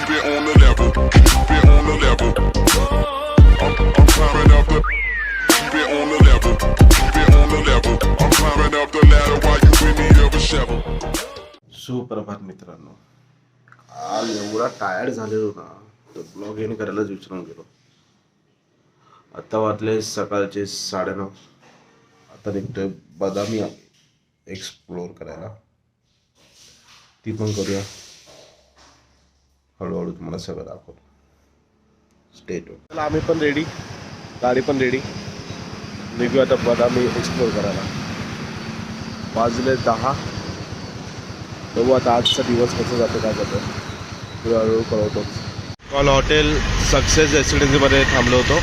keep it on the level, keep it on the level. I'm climbing up the, keep it on the level, keep it on the level. I'm climbing up the ladder while you in need of a shovel. सुप्रभात मित्रांनो, काल एवढा tired झालेलो ना तर blog येणे करायलाच विचारून गेलो. आता वाजले सकाळचे 9:30. आता निघतोय बदामी एक्सप्लोर करायला. ती पण करूया हळूहळू, तुम्हाला सगळं दाखवतो. Stay tune. आम्ही पण रेडी, गाडी पण रेडी, निघूया आता बदामी एक्सप्लोर करायला. वाजले 10. बघू आता आजचा दिवस कसं जातो, काय जातं पुढे हळूहळू कळवतोच. काल हॉटेल सक्सेस रेसिडेन्सीमध्ये थांबलो होतो.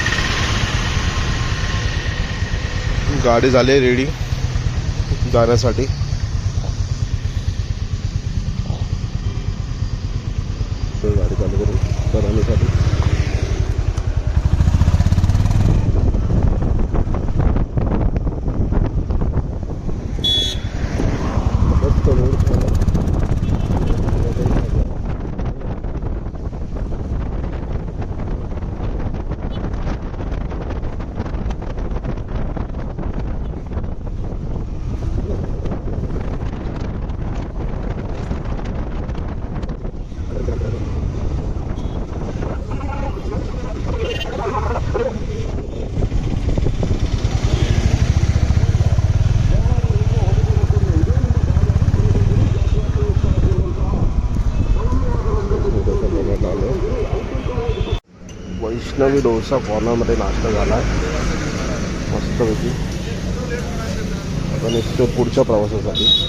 गाडी झाली रेडी जाण्यासाठी. गाडी चालू करून बदामीसाठी. वैष्णवी डोसा कॉर्नरमध्ये नाश्ता झाला आहे मस्तपैकी. आता निघतो पुढच्या प्रवासासाठी.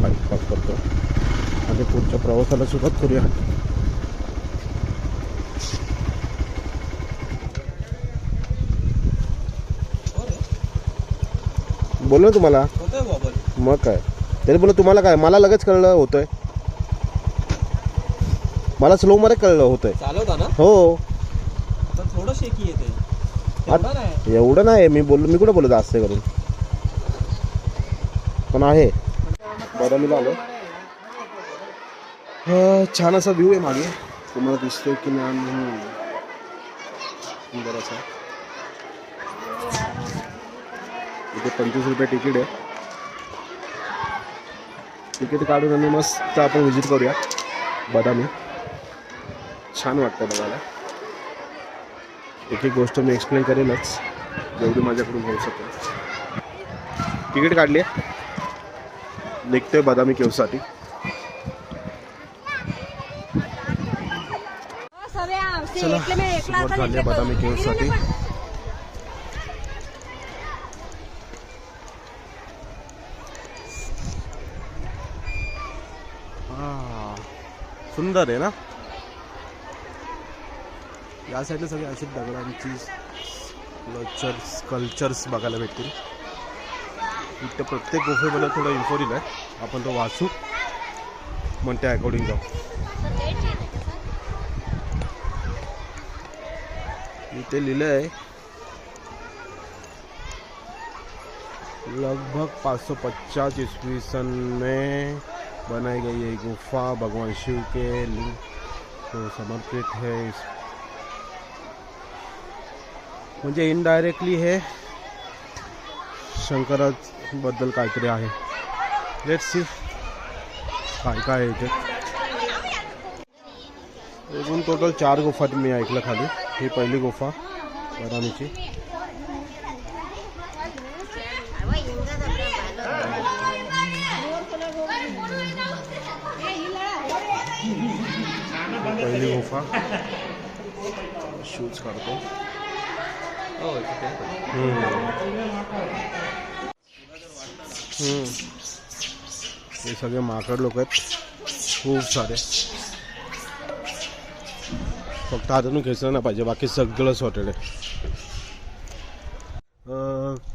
बाईक पास करतो आणि पुढच्या प्रवासाला सुरुवात करूया. बोल ना तुम्हाला मग काय तरी बोला. तुम्हाला काय, मला लगेच कळलं होतंय. मला स्लो मध्ये कळलं होतंय. चालवता ना? हो. थोडं शेकी येते, एवढं नाही. मी कुठं बोलत जास्त करून, पण आहे. बदामीला आलो. छान असा व्ह्यू आहे मागे, तुम्हाला दिसतोय की नाही बराच. इथे 25 रुपये तिकीट आहे. तिकीट काढून आणि मस्त आपण व्हिजिट करूया बदामी. छान वाटतं बघायला. एक एक गोष्ट मी एक्सप्लेन करेनच जेवढी माझ्याकडून होऊ शकेल. तिकीट काढली आहे, निघतोय बदामी केव्हसाठी. चला सुरुवात झाली आहे बदामी केव्हसाठी. सुंदर आहे ना. या साईडला सगळे अशी दगडांची स्कल्पचर्स बघायला भेटतील. इथं प्रत्येक गुफेमध्ये थोडा इन्फो दिला आहे, आपण तो वाचू मग त्या अकॉर्डिंग जाऊ. इथे लिहिलं आहे लगभग 550 ईस्वी सन में बनाई गई ये गुफा भगवान शिव के लिंग को समर्पित है. म्हणजे इनडायरेक्टली हे शंकराबद्दल काहीतरी आहे. लेट्स सी काय काय आहे इथे. एकूण टोटल 4 गुफा मी ऐकलं खाली. ही पहिली गुफा बदामीची. पहिली गुफा. शूज काढतो. हे सगळे माकड लोक आहेत खूप सारे. फक्त हातातून खेचलं नाही पाहिजे, बाकी सगळं सॉर्टेड आहे.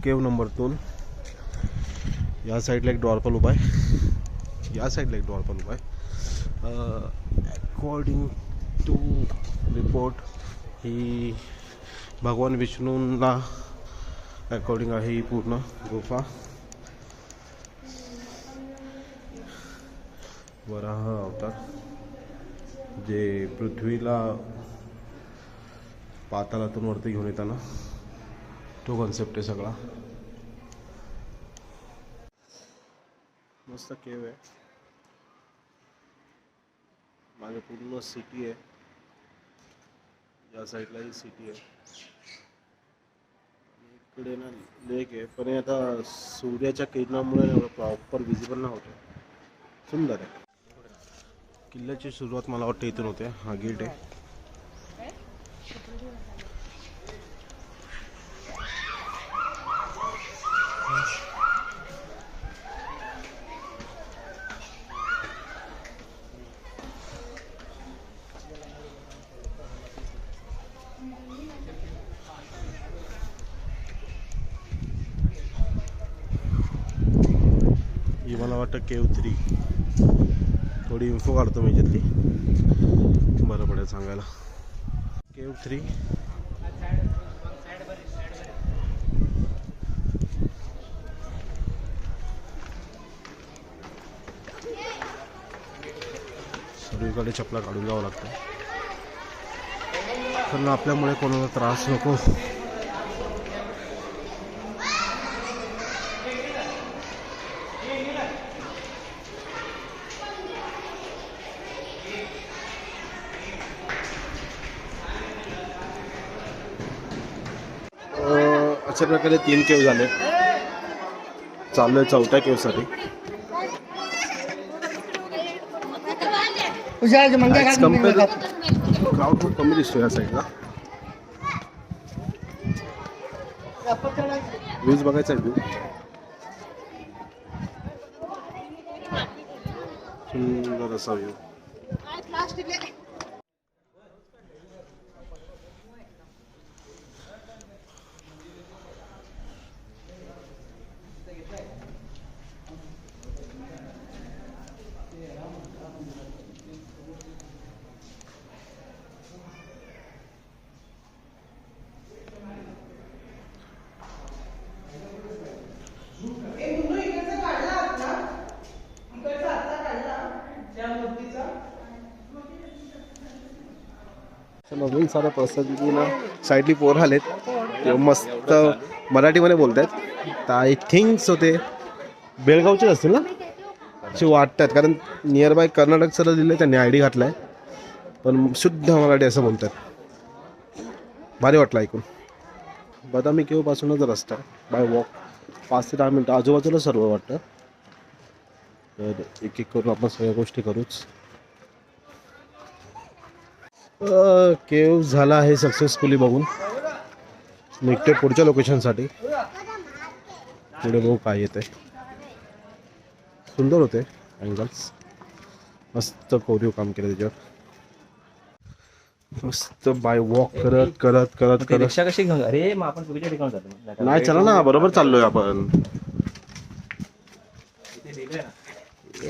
केव नंबर 2. या साईडला एक डॉर्पल उभा आहे, या साईडला एक डॉर्पल उभा आहे. अकॉर्डिंग टू रिपोर्ट ही भगवान विष्णूंना अकॉर्डिंग आहे ही पूर्ण गुफा. वराह अवतार जे पृथ्वीला पाताळातून वरती घेऊन येताना तो कॉन्सेप्ट आहे सगळा. मस्त केव आहे, मागे पूर्ण सिटी आहे, या साईडला ही सिटी आहे, इकडे ना लेक आहे. पण हे आता सूर्याच्या किरणामुळे एवढं प्रॉपर विजिबल नाही होतं. सुंदर आहे. किल्ल्याची सुरुवात मला वाटतं इथून होते. हा गेट आहे. ही मला वाटतं केव 3. थोडी इन्फो काढतो मी याच्यातली, बरं पडेल सांगायला. केव 3. सर्वीकडे चपला काढून जावं लागतं कारण आपल्यामुळे कोणाला त्रास नको. अशा प्रकारे 3 केव झाले. चालू आहे 4थ्या केवसाठी. क्राऊड खूप कमी दिसतो या साईडला. व्ह्यूज बघायचा आहे. व्ह्यू सुंदर असा व्ह्यू. नवीन साऱ्या प्रसादीला साईडली पोर आलेत, ते मस्त मराठीमध्ये बोलत आहेत. तर आय थिंक्स होते बेळगावचे असतील ना असे वाटतात, कारण नियर बाय कर्नाटक सर दिले त्यांनी ID घातलाय, पण शुद्ध मराठी असं बोलतात. भारी वाटलं ऐकून. बदामी केवपासूनच रस्ता बाय वॉक 5 ते 10 मिनटं आजूबाजूला सर्व वाटतं. तर एक एक करून आपण सगळ्या गोष्टी करूच. केव झाला आहे सक्सेसफुली बघून. निघते पुढच्या लोकेशनसाठी. पुढे बघू काय येते. सुंदर होते अँगल्स, मस्त कोरीव काम केलं त्याच्यावर. मस्त बाय वॉक करत करत करत करत. रिक्षा कशी घेऊन? अरे मग आपण चुकीच्या ठिकाणी जातो. नाही चला ना, बरोबर चाललोय आपण.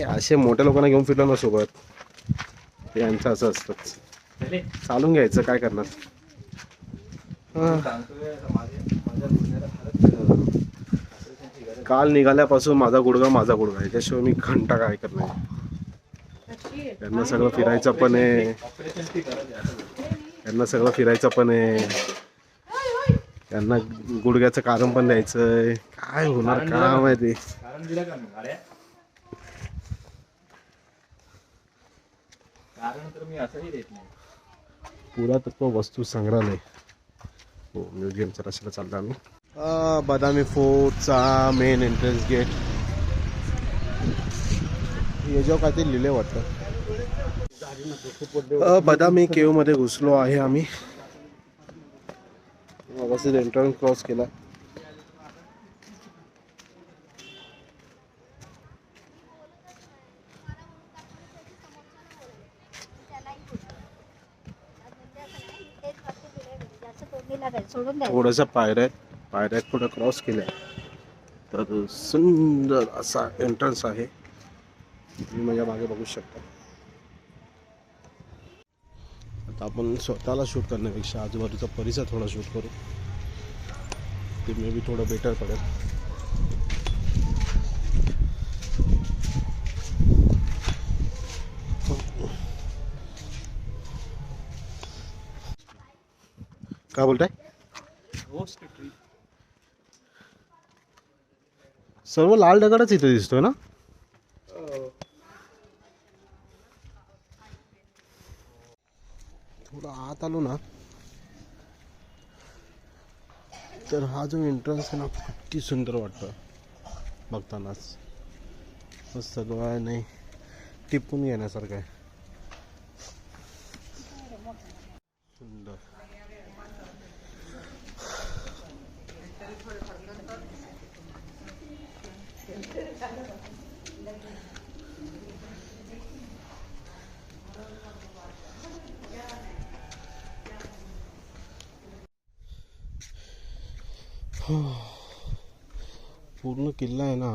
असे मोठ्या लोकांना घेऊन फिरलं ना सोबत, यांचं असं असतं. चालून घ्यायचं, काय करणार. काल निघाल्यापासून माझा गुडघा आहे, त्याशिवाय मी घंटा काय करणार. त्यांना सगळं फिरायचं पण आहे, त्यांना गुडघ्याचं कारण पण द्यायचंय. काय होणार काय माहिती. पुरातत्व वस्तू संग्रहालय, हो म्युझियमच्या रस्त्याला चाललो आम्ही. बदामी फोर्टचा मेन एंट्रन्स गेट. याच्यावर काय ते लिहिले वाटतं. बदामी केव मध्ये घुसलो आहे आम्ही. मगाशीच एंट्रन्स क्रॉस केला. थोड्याशा पायऱ्या आहेत पायऱ्या थोडं क्रॉस केल्या तर सुंदर असा एंट्रन्स आहे. तुम्ही माझ्या मागे बघू शकता. आता आपण स्वतःला शूट करण्यापेक्षा आजूबाजूचा परिसर थोडा शूट करू, ते मे बी थोडं बेटर पडेल. काय बोलताय? सर्व लाल दगडच इथे दिसतोय ना. थोडं आत आलो ना तर हा जो एंट्रन्स आहे ना किती सुंदर वाटतं बघतानाच. मस्त डोळ्याने टिपून घेण्यासारखं आहे. सुंदर. पूर्ण किल्ला आहे ना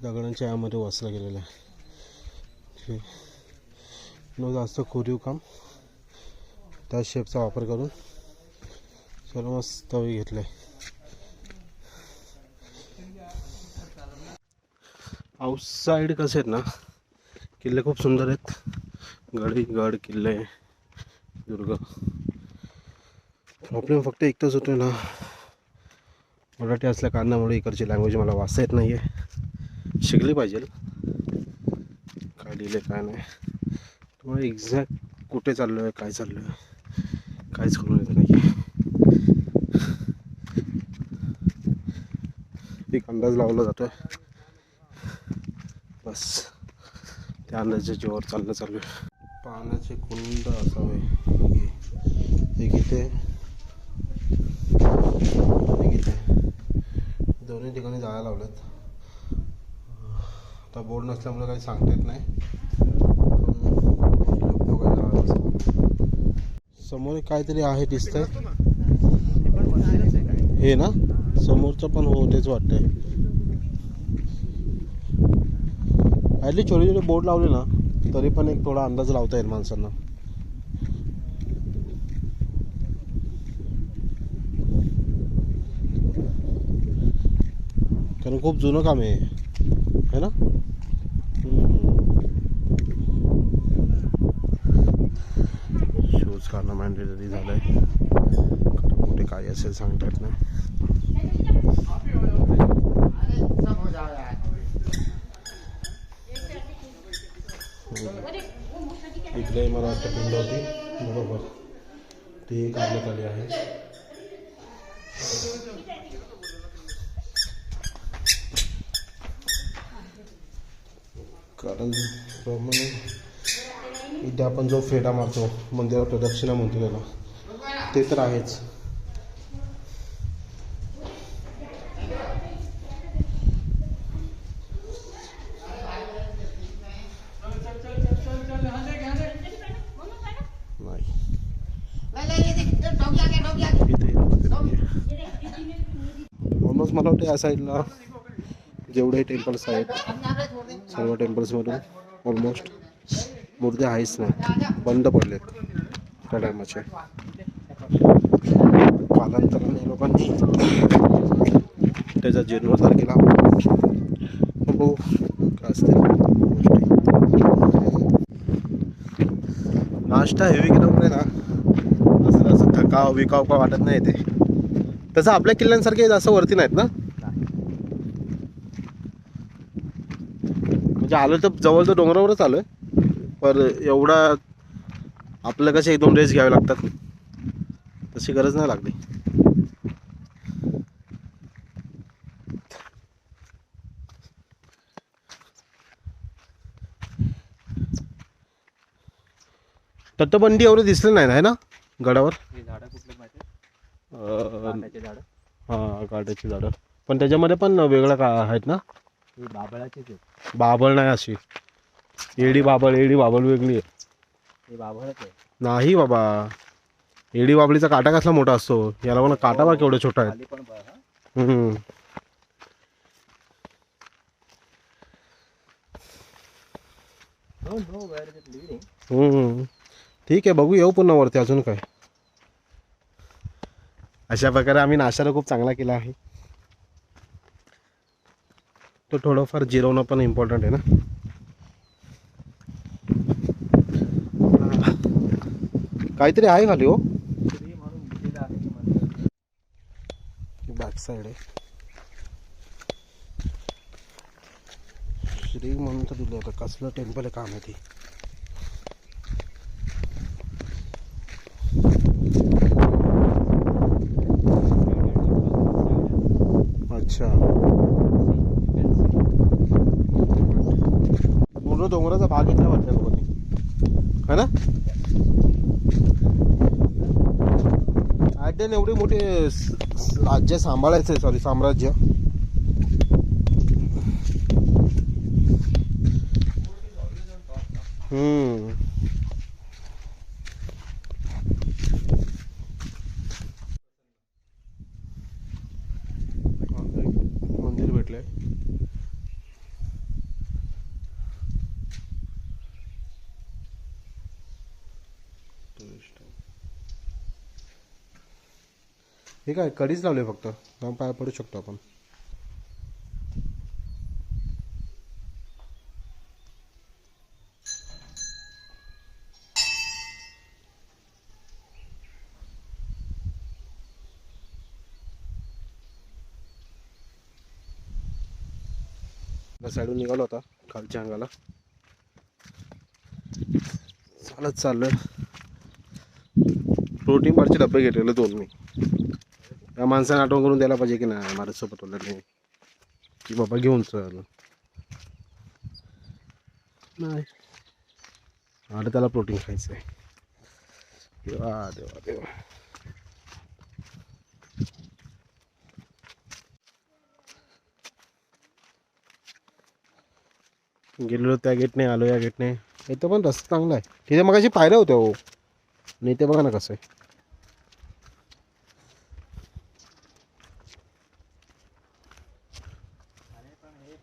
दगडांच्या यामध्ये वसला गेलेला आहे. न जास्त कोरीव काम, त्या शेपचा वापर करून सर्व मस्त घेतलंय. आउटसाईड कसे आहेत ना किल्ले खूप सुंदर आहेत. गड किल्ले दुर्ग. प्रॉब्लेम फक्त एकच होतोय ना, मराठी असल्या कारणामुळे इकडची लँग्वेज मला वाचता येत नाही आहे. शिकली पाहिजे. काय लिहिलं काय नाही, तुम्हाला एक्झॅक्ट कुठे चाललो आहे काय चाललो आहे काहीच कळून येत नाही. एक अंदाज लावला जातो आहे, बस त्या अंदाजाच्या जोर चाललं चालू आहे. पाण्याचे कुंड असावे एक इथे एक इथे, दोन्ही ठिकाणी जायला लावलेत. आता बोर्ड नसल्यामुळे काही सांगता येत नाही. समोर काहीतरी आहे दिसतंय हे ना, समोरचं पण हो तेच वाटतंय. ॲटलीस्ट छोटे छोटे बोर्ड लावले ना तरी पण एक थोडा अंदाज लावता येईल माणसांना. कारण खूप जुनं काम आहे ना. शूज काढणं मॅन्डेटरी झालं आहे. कुठे काय असेल सांगता येत नाही. इकडे मला वाटतं पिंड होती बरोबर, ते काढण्यात आली आहे. कारण इथे आपण जो फेटा मारतो मंदिरात प्रदक्षिणा म्हणतो त्याला, ते तर आहेच. ऑलमोस्ट मला वाटतं या साईडला जेवढे टेम्पल्स आहेत सर्व टेम्पल्समधून ऑलमोस्ट मूर्ती आहेच नाही, बंद पडलेत त्या टायमाचे. कालांतराने लोकांनी त्याचा जीर्णोद्धार केला. बघू काय असते गोष्टी. नाश्ता हेवी केल्यामुळे ना असं थकाव विकाव का वाटत नाही ते. तसं आपल्या किल्ल्यांसारखे जास्त वरती नाहीत ना, म्हणजे आलं तर जवळ तर डोंगरावरच आलं. पर एवढा आपलं कसे 1-2 रेस घ्यावे लागतात तशी गरज नाही लागली. तटबंदी एवढं दिसलं नाही आहे ना गडावर. हां काट्याची झाडं, पण त्याच्यामध्ये पण वेगळं का आहेत ना. बाभळ नाही अशी एडी बाबळ वेगळी आहे. नाही बाबा, एडी बाबळीचा काटा कसला मोठा असतो, याला पण काटा बा केवढा छोटा आहे. खाली पण बघ हा. हम्म. Don't know where is it leading. हम्म. ठीक आहे, बघू येऊ पुन्हा वरती अजून काय. अशा प्रकारे आम्ही नाश्ता खूप चांगला केला आहे. तो थोडंफार जिरवणं पण इम्पॉर्टंट आहे ना. काहीतरी आहे खाली हो. श्री म्हणून लिहिलेलं आहे की मंदिर. बॅक साईड आहे. श्री म्हणून तर दिलं होतं, कसलं टेम्पल आहे काम आहे ती. अच्छा, पूर्ण डोंगराचा भाग घेतला वाटतं लोकांनी, है ना. आयडन एवढे मोठे राज्य सांभाळायचे, सॉरी साम्राज्य. मंदिर भेटलंय. हे काय कडीच लावले, फक्त जाऊन पाया पडू शकतो आपण. साईडून निघालो होता खालच्या अंगाला, चालत चाललोय. प्रोटीन बारचे डबे घेतलेले 2 मी. त्या माणसाने आठवण करून द्यायला पाहिजे की नाही माझ्यासोबत वगैरे, की बाबा घेऊन चल. नाही, आता त्याला प्रोटीन खायचं आहे. देवा देवा देवा. गेलेलो त्या गेटने, आलो या गेटने. इथं पण रस्ता चांगला आहे. तिथे मग अशी पायऱ्या होत्या हो, आणि इथे बघा ना कसं आहे.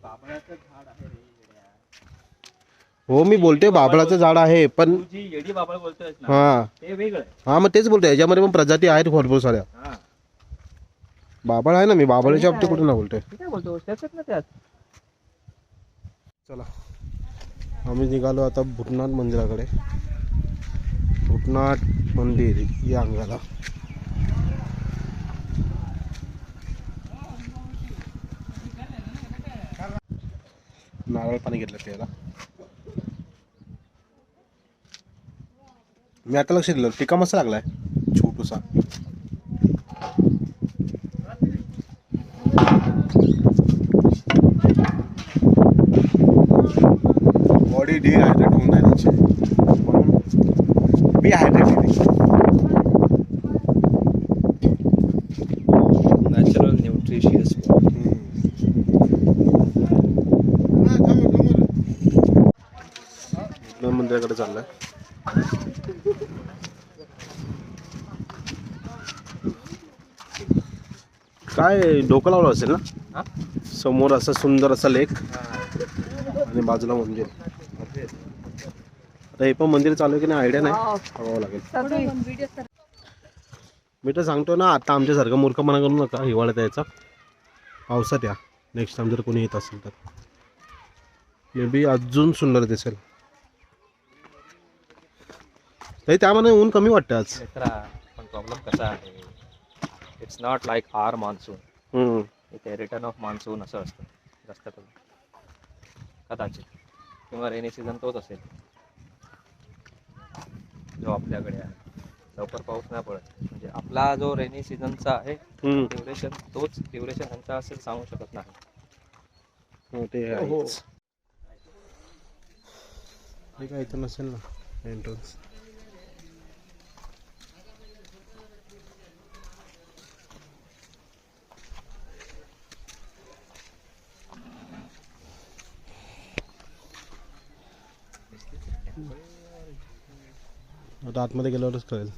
बाबळाचं झाड आहे रे येड्या. हो मी बोलते बाबळाचं झाड आहे, पण तू जी येडी बाबळ बोलतोयस ना, हा ते वेगळं आहे. हा मग तेच बोलतोय, याच्यामध्ये पण प्रजाती आहेत भरपूर साऱ्या. हा, बाबळ आहे ना, मी बाबळीच्या बाबतीत कुठे ना बोलतोय. ते काय बोलतो त्याच्यात ना त्यात. चला आम्ही निघालो आता भूतनाथ मंदिराकडे. भूतनाथ मंदिर या अंगाला. नारळ पाणी घेतलं प्यायला. मी आता लक्ष दिलं, टिका मस्त लागलाय छोटूसा. बॉडी डिहायड्रेट होऊन जाईल त्याची, बी हायड्रेटेड. Natural nutritious. मंदिराकडे चाललाय. काय डोकं लावलं असेल ना, समोर असा सुंदर असा लेक आणि बाजूला मंदिर. आता हे पण मंदिर चालू आहे की नाही आयडिया नाही, बघावं लागेल. मी तर सांगतो ना, आता आमच्यासारखं मूर्खपणा करू नका. हिवाळ्यात यायचा, पावसात या नेक्स्ट टाइम जर कोणी येत असेल तर. मे बी अजून सुंदर दिसेल. तरी त्यामध्ये ऊन कमी वाटतं आज. पण प्रॉब्लेम कसा आहे, it's not like our monsoon. इथे रिटर्न ऑफ मान्सून असं असतं जास्त करून, कदाचित, किंवा रेनी सीझन तोच असेल जो आपल्याकडे आहे. लवकर पाऊस नाही पडत, म्हणजे आपला जो रेनी सीझनचा आहे ड्युरेशन, तोच ड्युरेशन ह्यांचा असेल सांगू शकत नाही. ते आहेच. हे काय इथं नसेल ना एंट्रन्स. आता आतमध्ये गेल्यावरच कळेल.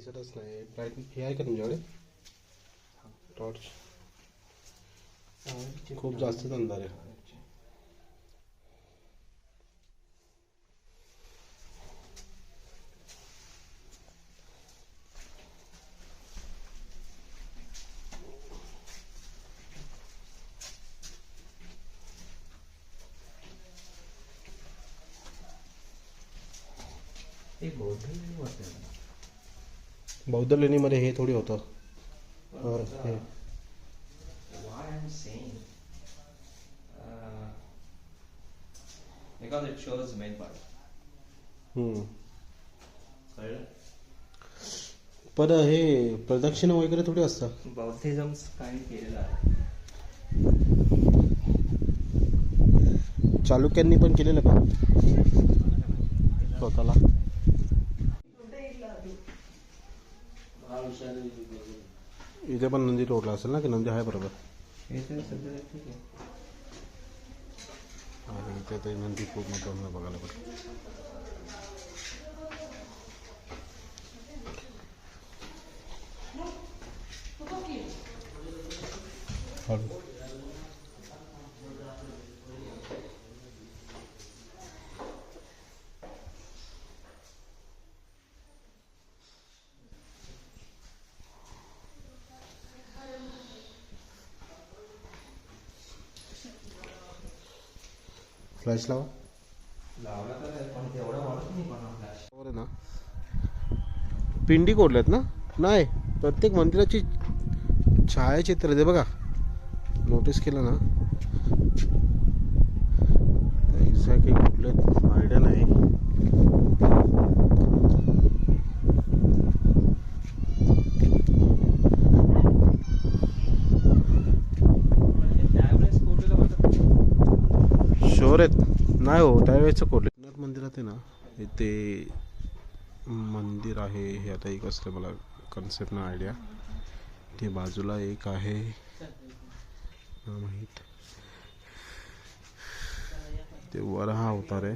दिसतच नाही. ब्राईट हे आहे का तुमच्याकडे टॉर्च? खूप जास्तच अंधार आहे. बौद्ध लेणीमध्ये हे थोडी होतं. हे Why I'm saying? Because it shows main part. कळलं? पण हे प्रदक्षिणा वगैरे थोडी असतं. बौद्धिझम काही केलेलं आहे. चालुक्यांनी पण केलेलं का स्वतःला? इथे पण नंदी तोडला असेल ना, की नंदी आहे बरोबर. आणि इथे ते नंदी पूर्ण तोडणं बघायला पडतं. फ्लॅश लावा. लावला तर पण तेवढं वाटत नाही पण फ्लॅश. बरोबर आहे ना. पिंडी कोरल्यात ना? नाही, प्रत्येक मंदिराची छायाचित्र दे बघा. नोटीस केलं ना? एक्झॅक्टली कुठले आयडिया नाही. शोर आहेत नाही हो, त्यावेळेचं कोरले. मंदिरात आहे ना, इथे मंदिर आहे. हे आता एक असलं मला कन्सेप्ट ना आयडिया. ते बाजूला एक आहे माहीत. ते वर हा अवतार आहे,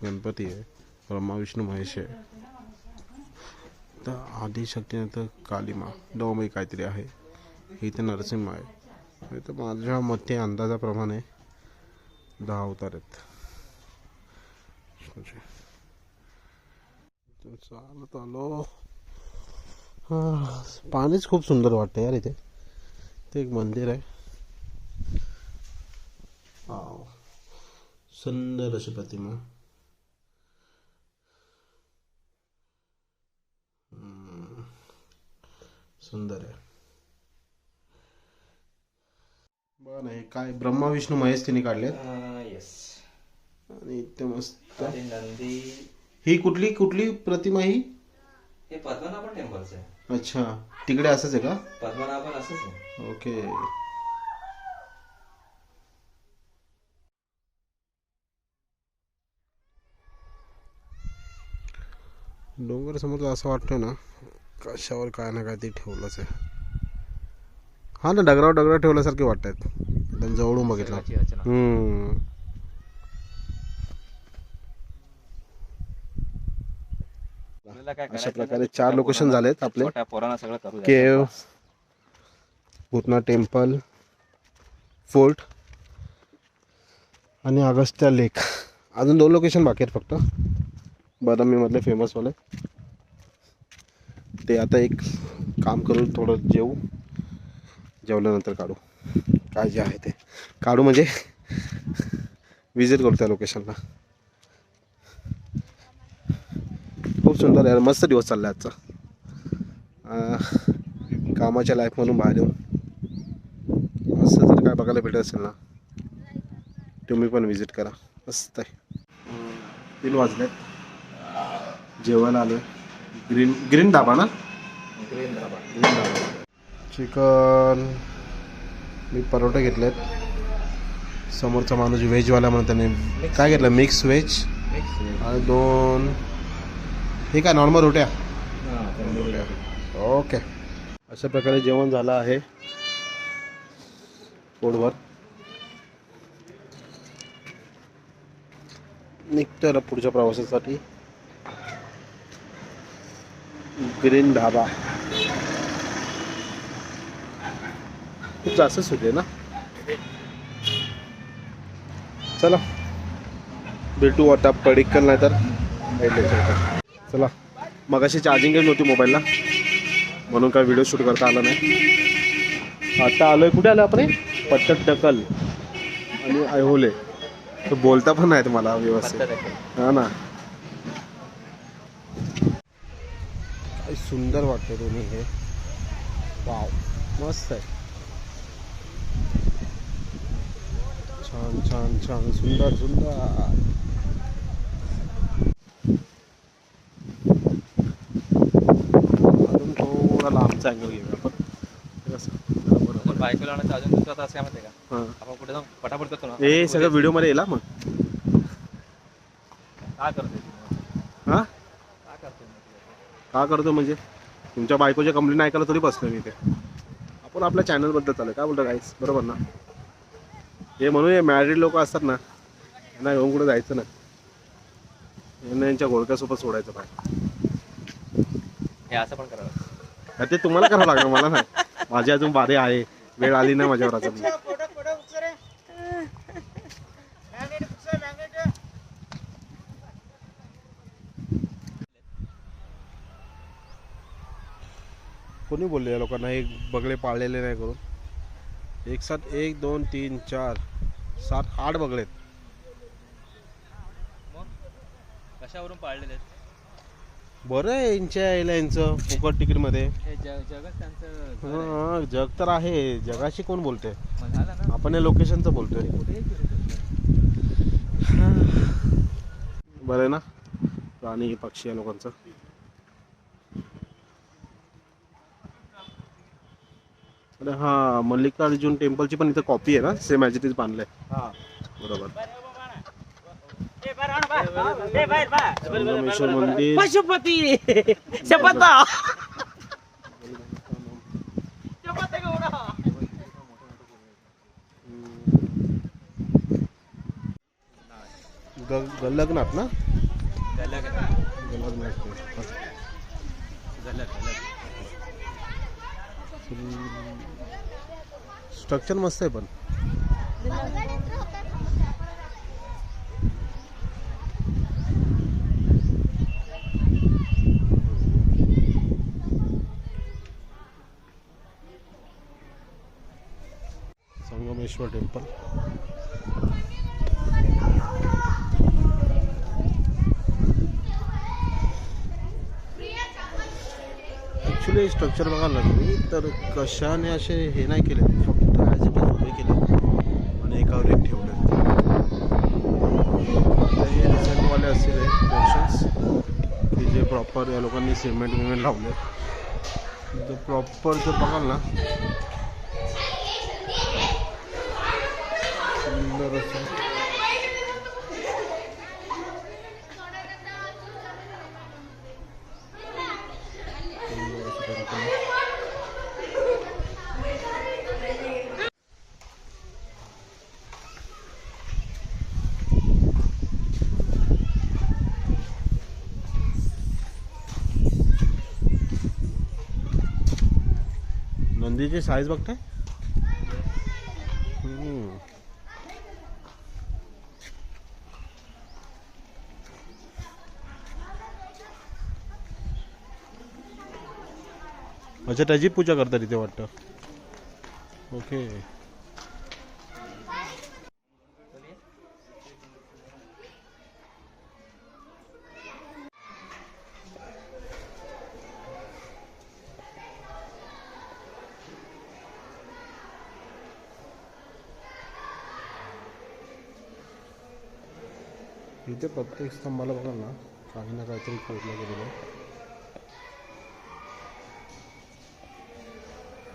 गणपती आहे, ब्रह्मा विष्णू महेश आहे. तर आदिशक्तीनंतर कालीमा नवमयी काहीतरी आहे. इथे नरसिंह आहे. तर माझ्या मते अंदाजाप्रमाणे 10 अवतार आहेत. चालत आलो. पाणीच खूप सुंदर वाटतं यार इथे. ते एक मंदिर आहे. सुंदर अशी प्रतिमा. सुंदर आहे बघा ना. हे काय ब्रह्मा विष्णू महेश तिने काढलेत. येस. आणि इथे मस्त नंदी. ही कुठली प्रतिमा ही? हे पद्मनाभन टेम्पलचं आहे. अच्छा, तिकडे असंच आहे का? पद्मनाभन असंच आहे. ओके. डोंगर समोर असं वाटतं ना, कशावर काय ना काय ते ठेवलंच आहे. हा ना, डगरावर ठेवल्यासारखे वाटत आहेत. एकदम जवळून बघितलं. अशा प्रकारे 4 लोकेशन झालेत आपले. केव, भूतनाथ टेम्पल, फोर्ट आणि अगस्त्या लेक. अजून 2 लोकेशन बाकी आहेत फक्त. बदामी मधले फेमसवाले. ते आता एक काम करू, थोडं जेवल्यानंतर काढू. काय जे आहे ते काढू, म्हणजे विजिट करू त्या लोकेशनला. खूप सुंदर आहे, मस्त दिवस चालला आजचा. कामाच्या लाईफ म्हणून बाहेर येऊन असं जर काय बघायला भेटत असेल ना, तुम्ही पण विजिट करा. मस्त आहे. 3 वाजलेत. जेवायला आलोय. ग्रीन धाबा ना? ग्रीन धाबा. चिकन. मी परोठे घेतलेत. समोरचा माणूस व्हेजवाला म्हणून त्याने काय घेतलं? Mix veg. आणि 2 हे काय नॉर्मल रोट्या. ओके. अशा प्रकारे जेवण झालं आहे पोटभर. निघतो पुढच्या प्रवासासाठी. ग्रीन ढाबा खूप जास्तच होते ना. चला भेटू आता पडिक्कल नाही तर चला. मगाशी चार्जिंगच नव्हती मोबाईलला म्हणून काय व्हिडिओ शूट करता आला नाही. आता आलोय कुठे आलं आपण पट्टडकल आणि ऐहोले. तर बोलता पण नाही मला व्यवस्थित. हा ना काय सुंदर वाटतं दोन्ही हे. वाव मस्त आहे. छान छान छान सुंदर सुंदर. अजून थोडा लांबचा अँगल घेऊया आपण. बरोबर बायकोला आणायचं अजून दुसरा तास काय माहिती का, हां आपण कुठे जाऊन पटापट करतो ना. हे सगळं व्हिडिओ मध्ये येईल मग. काय करते हां काय करते का करतो म्हणजे तुमच्या बायकोच्या कंप्लेंट ऐकायला थोडी बसलो मी. ते आपण आपल्या चॅनलबद्दल चालू काय बोलतो गाईस, बरोबर ना. हे म्हणून हे मॅरिड लोक असतात ना यांना घेऊन कुठे जायचं ना, यांना यांच्या घोळक्यासोबत सोडायचं पाय. हे असं पण करावं. ते तुम्हाला करावं लागणार मला नाही. माझी अजून बारी आहे, वेळ आली नाही माझ्यावर अजून. कोणी बोलले या लोकांना एक बगळे पाळलेले नाही करून. एक साथ 1 2 3 4 7 8 बगळे आहेत. कशावरून पाळलेले आहेत? बरं आहे यांच्या यायला यांचं फुकट तिकीट मध्ये. हे जगच त्यांचं हां जग तर आहे, जगाशी कोण बोलते. झालं ना. आपण या लोकेशनचं बोलतोय. बरं आहे ना प्राणी पक्षी या लोकांचं. अरे हा मल्लिकार्जुन टेम्पलची पण इथं कॉपी आहे ना, सेम ॲज इट इज बांधलंय. हां बरोबर. संगमेश्वर मंदिर. पशुपती शपथ. गल्लगनाथ ना. गलग स्ट्रक्चर मस्त आहे पण. संगमेश्वर टेम्पल. ॲक्च्युली स्ट्रक्चर बघायला लागली तर कशाने असे हे नाही केले, फक्त ॲज इट इज उभे केले आणि एकावर एक ठेवले. आता हे रिसेंटवाले असतील पोर्शन्स की जे प्रॉपर या लोकांनी सिमेंट विमेंट लावले. तर प्रॉपर जर बघाल ना सुंदर असं. नंदीची साईज बघताय. अच्छा त्याची पूजा करतात इथे वाटतं. ओके. इथे प्रत्येक स्तंभाला बघा ना काही ना काहीतरी खोदलं गेलेलं आहे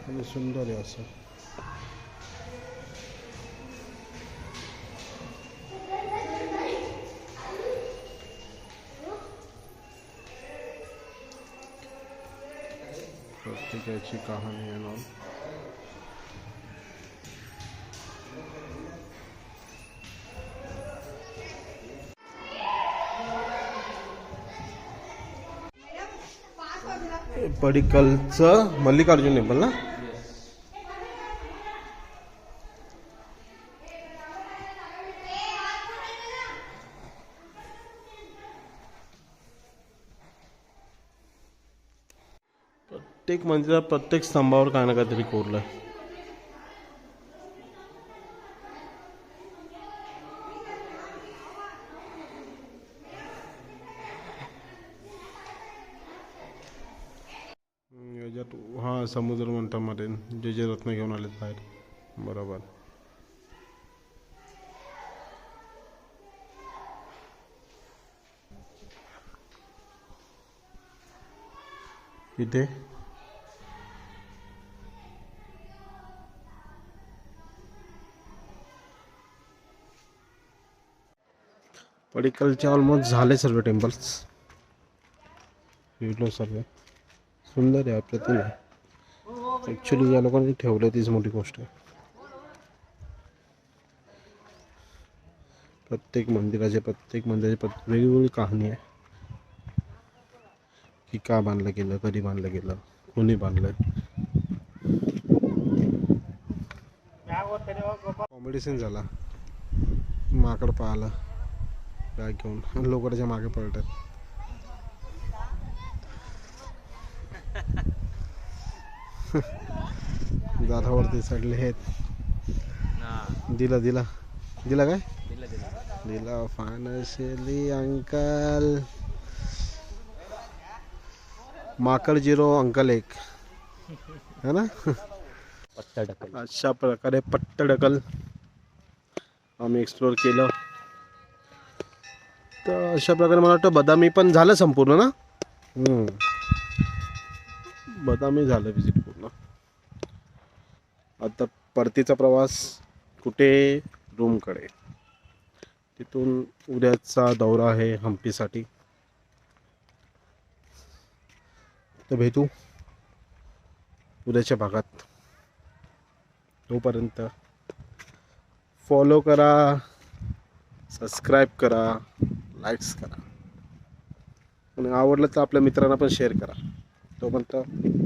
आणि सुंदर आहे असं. प्रत्येकाची कहाणी आहे. पडिक्कलचं मल्लिकार्जुन टेम्पल ना. प्रत्येक मंदिरात प्रत्येक स्तंभावर काय ना काहीतरी कोरलं. याच्यात हा समुद्र मंथनामध्ये जे रत्न घेऊन आलेत बाहेर. बरोबर. इथे पडिक्कलचे ऑलमोस्ट झाले सर्व टेम्पल्स. फिरलो सर्व. सुंदर आहे, अप्रतिम आहे. ॲक्च्युली या लोकांनी ठेवलं तीच मोठी गोष्ट आहे. प्रत्येक मंदिराची वेगवेगळी कहाणी आहे की का बांधलं गेलं, कधी बांधलं गेलं, कोणी बांधलं. कॉमेडी सीन झाला. माकड पाहिलं बॅग घेऊन लोक त्याच्या मागे पळतात. दादावरती चढले आहेत. दिला काय दिला फायनशियली अंकल. माकड 0 अंकल 1 है ना. अशा प्रकारे पट्टडकल आम्ही एक्सप्लोर केलं. तर अशा प्रकारे मला वाटतं बदामी पण झालं संपूर्ण ना. बदामी झालं विजिट पूर्ण. आता परतीचा प्रवास कुठे, रूमकडे. तिथून उद्याचा दौरा आहे हम्पीसाठी. तर भेटू उद्याच्या भागात. तोपर्यंत फॉलो करा, सबस्क्राईब करा, लाईक्स करा आणि आवडलं तर आपल्या मित्रांना पण शेअर करा. तोपर्यंत